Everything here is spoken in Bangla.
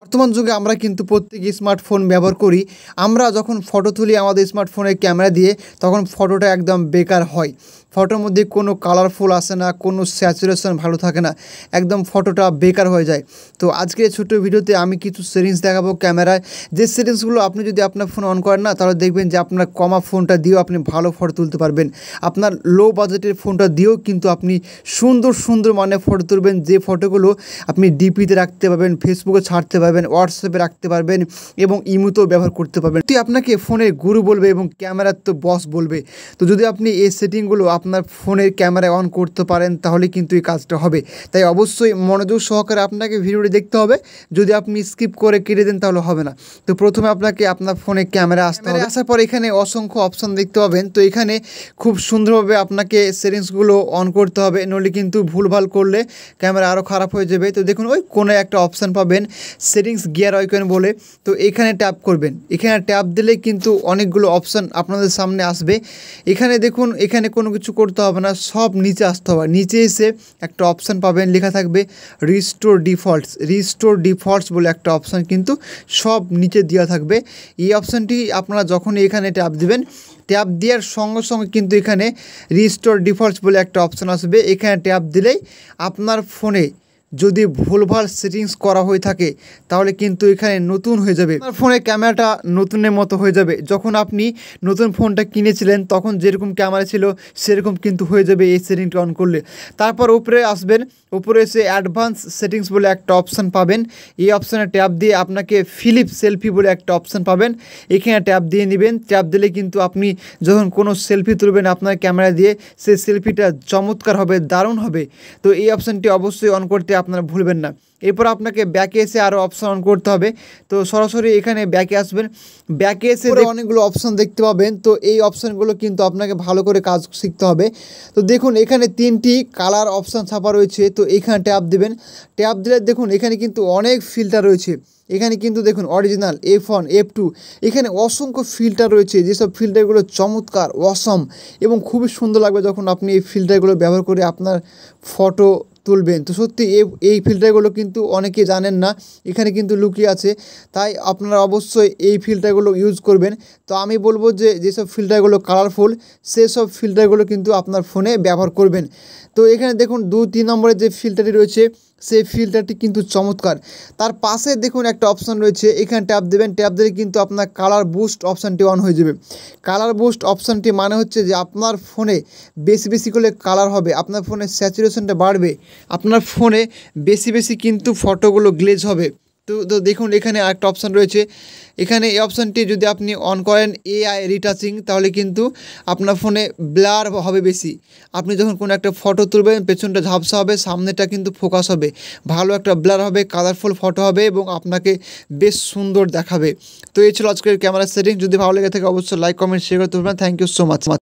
বর্তমান যুগে আমরা কিন্তু প্রত্যেকেই স্মার্টফোন ব্যবহার করি। আমরা যখন ফটো তুলি আমাদের স্মার্টফোনের ক্যামেরা দিয়ে, তখন ফটোটা একদম বেকার হয়। ফটোর মধ্যে কোনো কালারফুল আসে না, কোনো স্যাচুরেশন ভালো থাকে না, একদম ফটোটা বেকার হয়ে যায়। তো আজকে ছোট্ট ভিডিওতে আমি কিছু সেটিংস দেখাবো ক্যামেরায়, যে সেটিংসগুলো আপনি যদি আপনার ফোন অন করেন না, তাহলে দেখবেন যে আপনার কমা ফোনটা দিয়েও আপনি ভালো ফটো তুলতে পারবেন। আপনার লো বাজেটের ফোনটা দিয়েও কিন্তু আপনি সুন্দর সুন্দর মানে ফটো তুলবেন, যে ফটোগুলো আপনি ডিপিতে রাখতে পারবেন, ফেসবুকে ছাড়তে পারবেন, হোয়াটসঅ্যাপে রাখতে পারবেন এবং ইমোতেও ব্যবহার করতে পারবেন। তো আপনাকে ফোনের গুরু বলবে এবং ক্যামেরার তো বস বলবে। তো যদি আপনি এই সেটিংগুলো আপনার ফোনের ক্যামেরায় অন করতে পারেন, তাহলে কিন্তু এই কাজটা হবে। তাই অবশ্যই মনোযোগ সহকারে আপনাকে ভিডিওটি দেখতে হবে। যদি আপনি স্কিপ করে কেটে দেন তাহলে হবে না। তো প্রথমে আপনাকে আপনার ফোনে ক্যামেরা আসতে হবে। আসার পর এখানে অসংখ্য অপশন দেখতে পাবেন। তো এখানে খুব সুন্দরভাবে আপনাকে সেটিংসগুলো অন করতে হবে, নইলে কিন্তু ভুলভাল করলে ক্যামেরা আরও খারাপ হয়ে যাবে। তো দেখুন ওই কোনো একটা অপশান পাবেন সেটিংস গিয়ার আইকন বলে, তো এখানে ট্যাপ করবেন। এখানে ট্যাপ দিলে কিন্তু অনেকগুলো অপশান আপনাদের সামনে আসবে। এখানে দেখুন, এখানে কোনো কিছু করতে হবে না, সব নিচে আসতে হবে। নিচে এসে একটা অপশান পাবেন, লেখা থাকবে রিস্টোর ডিফল্টস বলে একটা অপশান কিন্তু সব নিচে দেওয়া থাকবে। এই অপশানটি আপনারা যখনই এখানে ট্যাপ দিবেন, ট্যাপ দেওয়ার সঙ্গে সঙ্গে কিন্তু এখানে রিস্টোর ডিফল্টস বলে একটা অপশান আসবে। এখানে ট্যাপ দিলেই আপনার ফোনে যদি ভুলভাল সেটিংস করা হয়ে থাকে, তাহলে কিন্তু এখানে নতুন হয়ে যাবে। আপনার ফোনের ক্যামেরাটা নতুনের মতো হয়ে যাবে। যখন আপনি নতুন ফোনটা কিনেছিলেন তখন যেরকম ক্যামেরা ছিল সেরকম কিন্তু হয়ে যাবে এই সেটিংটা অন করলে। তারপর উপরে আসবেন, উপরে এসে অ্যাডভান্স সেটিংস বলে একটা অপশান পাবেন। এই অপশানে ট্যাপ দিয়ে আপনাকে ফিলিপ সেলফি বলে একটা অপশান পাবেন, এখানে ট্যাপ দিয়ে নেবেন। ট্যাপ দিলে কিন্তু আপনি যখন কোনো সেলফি তুলবেন আপনার ক্যামেরা দিয়ে, সেই সেলফিটা চমৎকার হবে, দারুণ হবে। তো এই অপশানটি অবশ্যই অন করতে আপনারা ভুলবেন না। এরপর আপনাকে ব্যাকে এসে আরও অপশান অন করতে হবে। তো সরাসরি এখানে ব্যাকে আসবেন। ব্যাকে এসে অনেকগুলো অপশান দেখতে পাবেন। তো এই অপশানগুলো কিন্তু আপনাকে ভালো করে কাজ শিখতে হবে। তো দেখুন এখানে 3টি কালার অপশান ছাপা রয়েছে। তো এখানে ট্যাপ দিবেন। ট্যাপ দিলে দেখুন এখানে কিন্তু অনেক ফিল্টার রয়েছে। এখানে কিন্তু দেখুন অরিজিনাল, F1, F2, এখানে অসংখ্য ফিল্টার রয়েছে, যেসব ফিল্টারগুলো চমৎকার, অসম এবং খুবই সুন্দর লাগবে যখন আপনি এই ফিল্টারগুলো ব্যবহার করে আপনার ফটো তুলবেন। তো সত্যি এই ফিল্টারগুলো কিন্তু অনেকে জানেন না, এখানে কিন্তু লুকিয়ে আছে। তাই আপনারা অবশ্যই এই ফিল্টারগুলো ইউজ করবেন। তো আমি বলবো যে যেসব ফিল্টারগুলো কালারফুল, সেসব ফিল্টারগুলো কিন্তু আপনার ফোনে ব্যবহার করবেন। তো এখানে দেখুন 2-3 নম্বরের যে ফিল্টারটি রয়েছে, সেই ফিল্টারটি কিন্তু চমৎকার। তার পাশে দেখুন একটা অপশান রয়েছে, এখানে ট্যাপ দেবেন। ট্যাপ দিলে কিন্তু আপনার কালার বুস্ট অপশানটি অন হয়ে যাবে। কালার বুস্ট অপশানটি মানে হচ্ছে যে আপনার ফোনে বেশি বেশি করে কালার হবে, আপনার ফোনের স্যাচুরেশনটা বাড়বে, আপনার ফোনে বেশি বেশি কিন্তু ফটোগুলো গ্লেজ হবে। তো দেখুন এখানে আরেকটা অপশান রয়েছে। এখানে এই অপশানটি যদি আপনি অন করেন AI রিটাচিং, তাহলে কিন্তু আপনার ফোনে ব্লার হবে বেশি। আপনি যখন কোনো একটা ফটো তুলবেন পেছনটা ঝাপসা হবে, সামনেটা কিন্তু ফোকাস হবে, ভালো একটা ব্লার হবে, কালারফুল ফটো হবে এবং আপনাকে বেশ সুন্দর দেখাবে। তো এই ছিল আজকের ক্যামেরা সেটিং। যদি ভালো লেগে থাকে অবশ্যই লাইক, কমেন্ট, শেয়ার করতে পারবেন। Thank you so much.